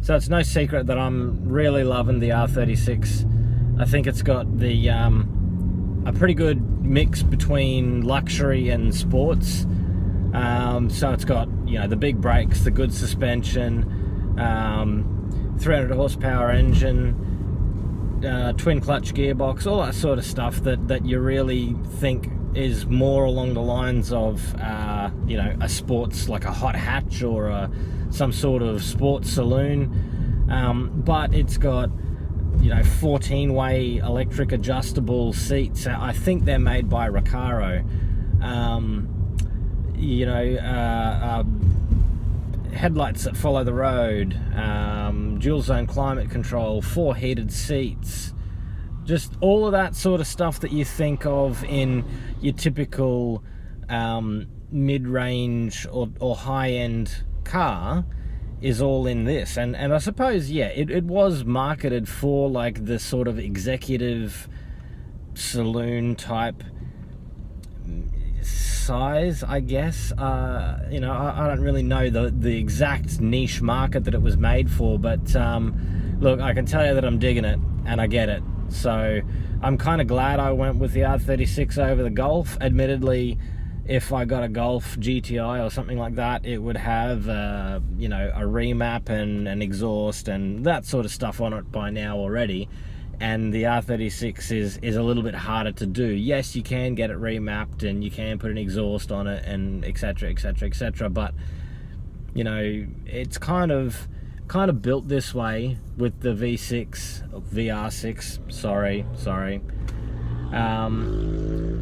So it's no secret that I'm really loving the R36. I think it's got the a pretty good mix between luxury and sports. So it's got, you know, the big brakes, the good suspension, 300 horsepower engine, twin clutch gearbox, all that sort of stuff that you really think is more along the lines of, you know, a sports, like a hot hatch or some sort of sports saloon. But it's got, you know, 14-way electric adjustable seats. I think they're made by Recaro. You know, headlights that follow the road, dual zone climate control, 4 heated seats, just all of that sort of stuff that you think of in your typical mid-range or high-end car is all in this. And I suppose, yeah, it was marketed for like the sort of executive saloon type size, I guess. You know, I don't really know the exact niche market that it was made for, but look, I can tell you that I'm digging it and I get it. So I'm kind of glad I went with the R36 over the Golf. Admittedly, if I got a Golf GTI or something like that, it would have you know, a remap and an exhaust and that sort of stuff on it by now already. And the R36 is a little bit harder to do. Yes, you can get it remapped and you can put an exhaust on it and etc, etc, etc, but you know, it's kind of built this way with the VR6, sorry.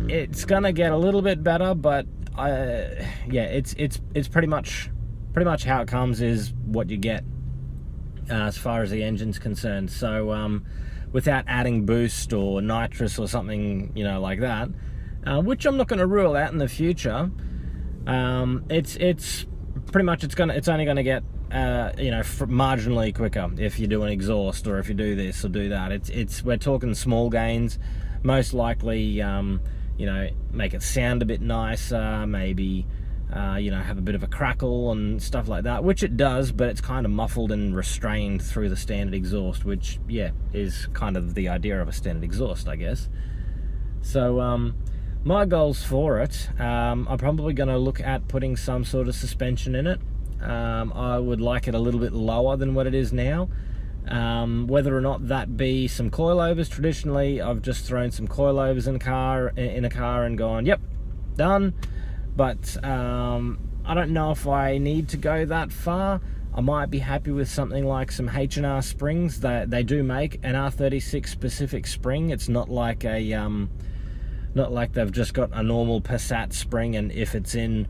It's gonna get a little bit better, but yeah, it's pretty much how it comes is what you get as far as the engine's concerned. So without adding boost or nitrous or something, you know, like that, which I'm not going to rule out in the future. It's pretty much it's only going to get you know, marginally quicker if you do an exhaust or if you do this or do that. We're talking small gains, most likely. You know, make it sound a bit nicer, maybe you know, have a bit of a crackle and stuff like that, which it does, but it's kind of muffled and restrained through the standard exhaust, which, yeah, is kind of the idea of a standard exhaust, I guess. So my goals for it, I'm probably going to look at putting some sort of suspension in it. I would like it a little bit lower than what it is now. Whether or not that be some coilovers. Traditionally, I've just thrown some coilovers in a car and gone, yep, done. But I don't know if I need to go that far. I might be happy with something like some H&R springs. They do make an R36 specific spring. It's not like not like they've just got a normal Passat spring, and if it's in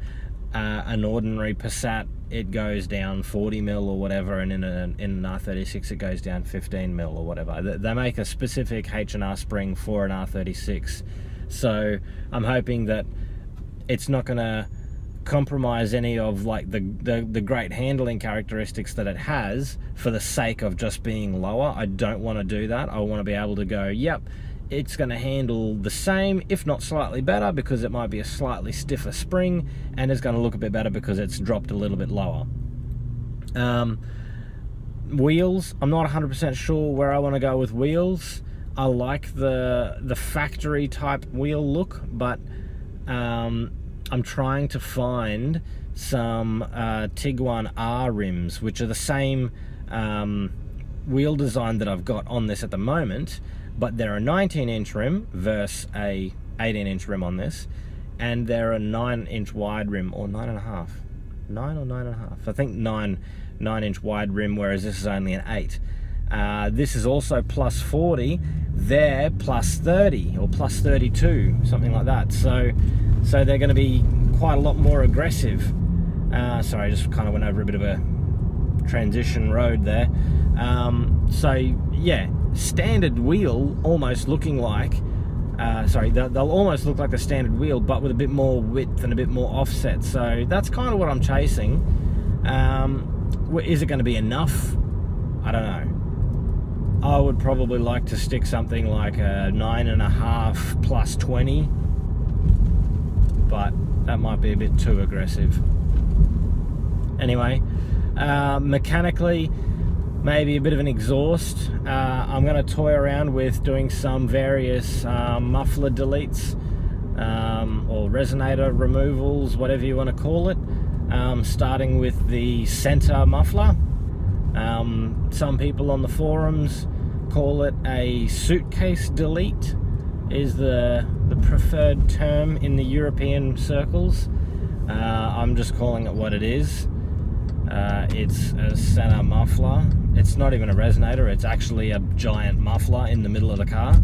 an ordinary Passat, it goes down 40 mil or whatever, and in an R36 it goes down 15 mil or whatever. They make a specific H&R spring for an R36, so I'm hoping that it's not going to compromise any of like the great handling characteristics that it has for the sake of just being lower. I don't want to do that. I want to be able to go, yep, it's going to handle the same, if not slightly better, because it might be a slightly stiffer spring, and it's going to look a bit better because it's dropped a little bit lower. Wheels, I'm not 100% sure where I want to go with wheels. I like the factory type wheel look, but I'm trying to find some Tiguan R rims, which are the same wheel design that I've got on this at the moment, but they're a 19-inch rim versus a 18-inch rim on this, and they're a 9-inch wide rim, or 9.5, 9 or 9.5, I think 9-inch wide rim, whereas this is only an 8. This is also plus 40, they're plus 30 or plus 32, something like that. So they're going to be quite a lot more aggressive. Sorry, I just kind of went over a bit of a transition road there. So yeah, standard wheel, almost looking like, they'll almost look like the standard wheel, but with a bit more width and a bit more offset. So that's kind of what I'm chasing. Is it going to be enough? I don't know. I would probably like to stick something like a 9.5 plus 20, but that might be a bit too aggressive. Anyway, mechanically, maybe a bit of an exhaust. I'm going to toy around with doing some various muffler deletes or resonator removals, whatever you want to call it, starting with the center muffler. Some people on the forums call it a suitcase delete, is the preferred term in the European circles. I'm just calling it what it is. It's a center muffler. It's not even a resonator, it's actually a giant muffler in the middle of the car.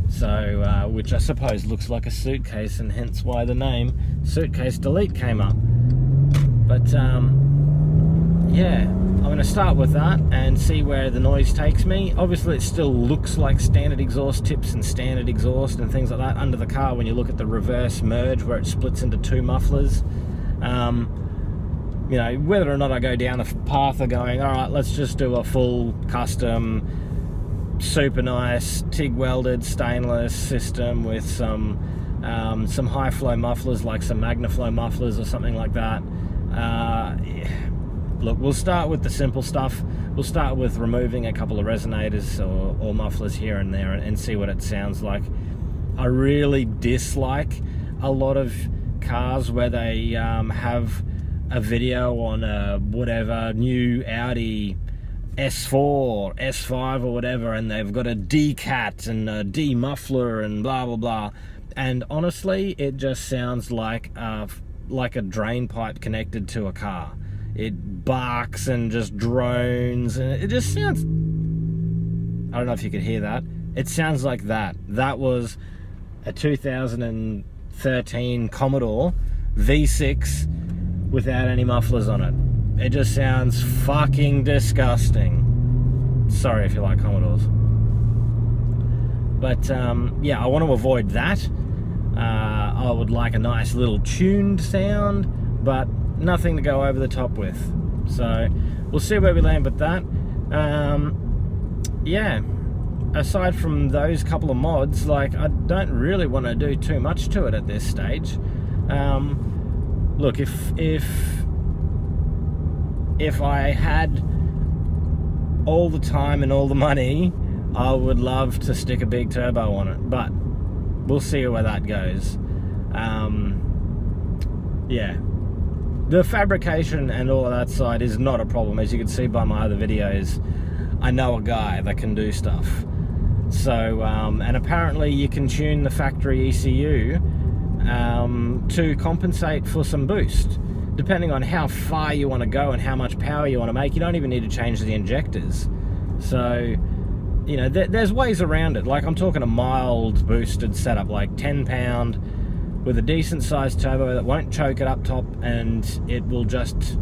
So, which I suppose looks like a suitcase, and hence why the name Suitcase Delete came up. But yeah, I'm going to start with that and see where the noise takes me. Obviously it still looks like standard exhaust tips and standard exhaust and things like that under the car when you look at the reverse merge where it splits into two mufflers. You know, whether or not I go down the path of going, all right, let's just do a full custom, super nice TIG welded stainless system with some high flow mufflers, like some Magnaflow mufflers or something like that. Look, we'll start with the simple stuff. We'll start with removing a couple of resonators or mufflers here and there and see what it sounds like. I really dislike a lot of cars where they have a video on whatever new Audi S4, S5 or whatever, and they've got a D-cat and a D-muffler and blah blah blah, and honestly it just sounds like a drain pipe connected to a car. It barks and just drones, and it just sounds, I don't know if you could hear that, it sounds like that was a 2013 Commodore V6 without any mufflers on it. It just sounds fucking disgusting. Sorry if you like Commodores. But yeah, I want to avoid that. I would like a nice little tuned sound, but nothing to go over the top with. So we'll see where we land with that. Yeah, aside from those couple of mods, like, I don't really want to do too much to it at this stage. Look, if I had all the time and all the money, I would love to stick a big turbo on it, but we'll see where that goes. Yeah, the fabrication and all of that side is not a problem. As you can see by my other videos, I know a guy that can do stuff. So, and apparently you can tune the factory ECU to compensate for some boost. Depending on how far you want to go and how much power you want to make, you don't even need to change the injectors. So, you know, there's ways around it. Like, I'm talking a mild boosted setup, like 10 pound with a decent sized turbo that won't choke it up top, and it will just,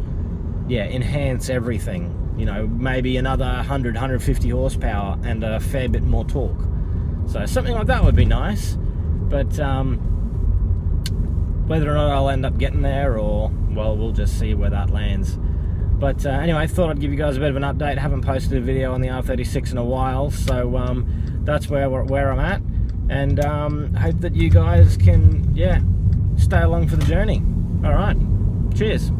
yeah, enhance everything. You know, maybe another 100, 150 horsepower and a fair bit more torque. So something like that would be nice. But whether or not I'll end up getting there, or, well, we'll just see where that lands. But anyway, I thought I'd give you guys a bit of an update. I haven't posted a video on the R36 in a while, so that's where I'm at. And hope that you guys can, yeah, stay along for the journey. All right, cheers.